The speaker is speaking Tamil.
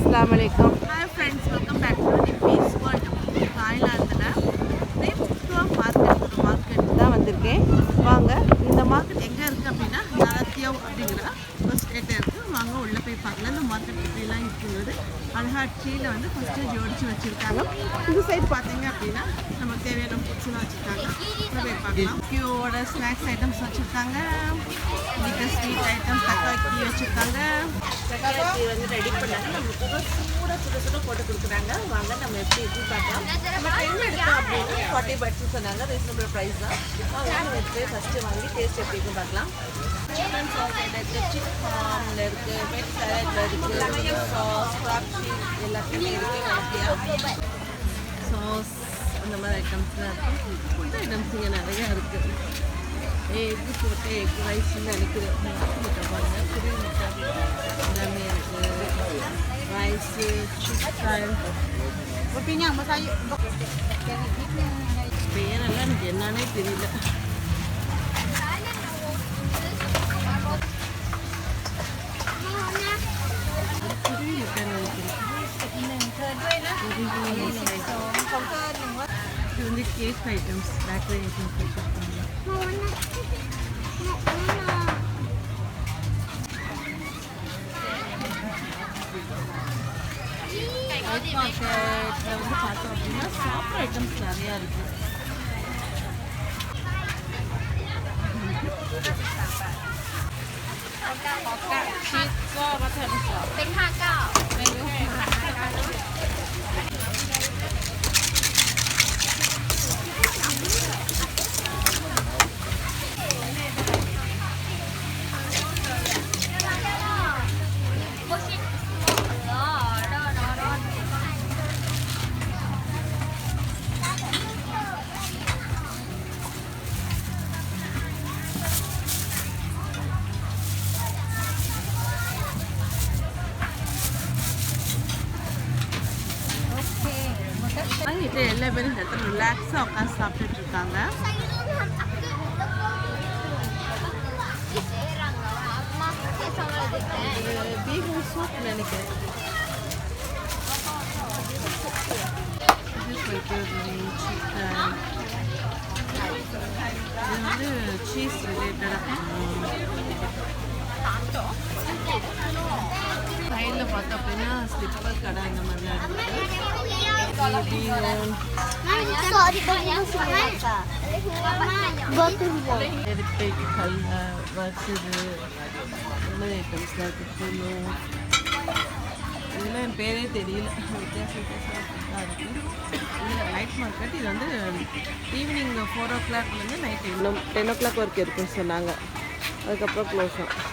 अस्सलाम वालेकुम. Hi friends, welcome back to Nippy's World. தாய்லாந்தில் மார்க்கெட் தான் வந்திருக்கேன். வாங்க, இந்த மார்க்கெட் எங்கே இருக்குது அப்படின்னா நரத்தியவ் அப்படிங்கிற ஒரு ஸ்டேட்டில் இருக்குது. வாங்க உள்ளே போய் பார்க்கலாம். இந்த மார்க்கெட் எப்படிலாம் இருக்குங்கிறது அழகாட்சியில் வந்து ஃபஸ்ட்டு ஜோடிச்சு வச்சுருக்காங்க. இந்த சைடு பார்த்தீங்க அப்படின்னா நமக்கு தேவையான ஃபுட்ஸ்லாம் வச்சுருக்காங்க. போய் பார்க்கலாம். கியூவோட ஸ்நாக்ஸ் ஐட்டம்ஸ் வச்சுருக்காங்க. இதுக்கு ஸ்வீட் ஐட்டம் தக்காளி வச்சுருக்காங்க. தக்காளி வந்து ரெடி பண்ணாங்க. நம்மளுக்கு சுட போட்டு கொடுக்குறாங்க. வாங்க நம்ம எப்படி இருக்குன்னு பார்க்கலாம். நம்ம ட்ரெயின் எடுத்தோம் அப்படின்னா 40 பட்ஸ் சொன்னாங்க. ரீசனபிள் ப்ரைஸ் தான். வாங்க நம்ம எடுத்து ஃபஸ்ட்டு வாங்கி டேஸ்ட் எப்படி இருக்குன்னு பார்க்கலாம். சிக்கன் சாஸ் இருக்குது, சிக்கனில் இருக்குது, வெஜ் சாலட்டில் இருக்குது, சாஸ் கிராப் சீஸ் எல்லாத்தையுமே இருக்குது. சாஸ் அந்த மாதிரி ஐட்டம்ஸ்லாம் இருக்குது. ஃபுட் ஐட்டம்ஸ் இங்கே நிறையா இருக்குது. எக்கு போட்டு எக் ரைஸ்ன்னு நினைக்கிறேன். முட்டை பாருங்கள், புரிய முட்டை எல்லாமே இருக்குது. ரைஸு சிக்கன் பேரெல்லாம் எனக்கு என்னன்னே தெரியல. புரிய முட்டைன்னு நினைக்கிறேன். இது வந்து கேக் ஐட்டம்ஸ், பேக்கரி ஐட்டம்ஸ் வச்சுருக்காங்க. ஒயிட் மார்க்கெட்டில் வந்து பார்த்தோம் அப்படின்னா சாப்பிட்ற ஐட்டம்ஸ் நிறையா இருக்குது. வாங்கிட்டு எல்லா பேரும் இந்த இடத்துல ரிலாக்ஸாக உட்காந்து சாப்பிட்டுட்டு இருக்காங்க. பீஃப் சூப் நினைக்கிறேன். சிக்கன் இது வந்து சீஸ் ரிலேட்டடாக. சைடில் பார்த்தோம் அப்படின்னா ஸ்லிப்பர் கடை அந்த மாதிரிலாம் இருக்குது. ஐட்டம்ஸ்லாம் இருக்குது. இதெல்லாம் என் பேரே தெரியல. வித்தியாசம் வித்தியாசமாக இருக்குது. இதில் நைட் மார்க்கெட். இது வந்து ஈவினிங் 4 o'clockலேருந்து நைட் 10 o'clock வரைக்கும் இருக்குன்னு சொன்னாங்க. அதுக்கப்புறம் க்ளோஸ் ஆகும்.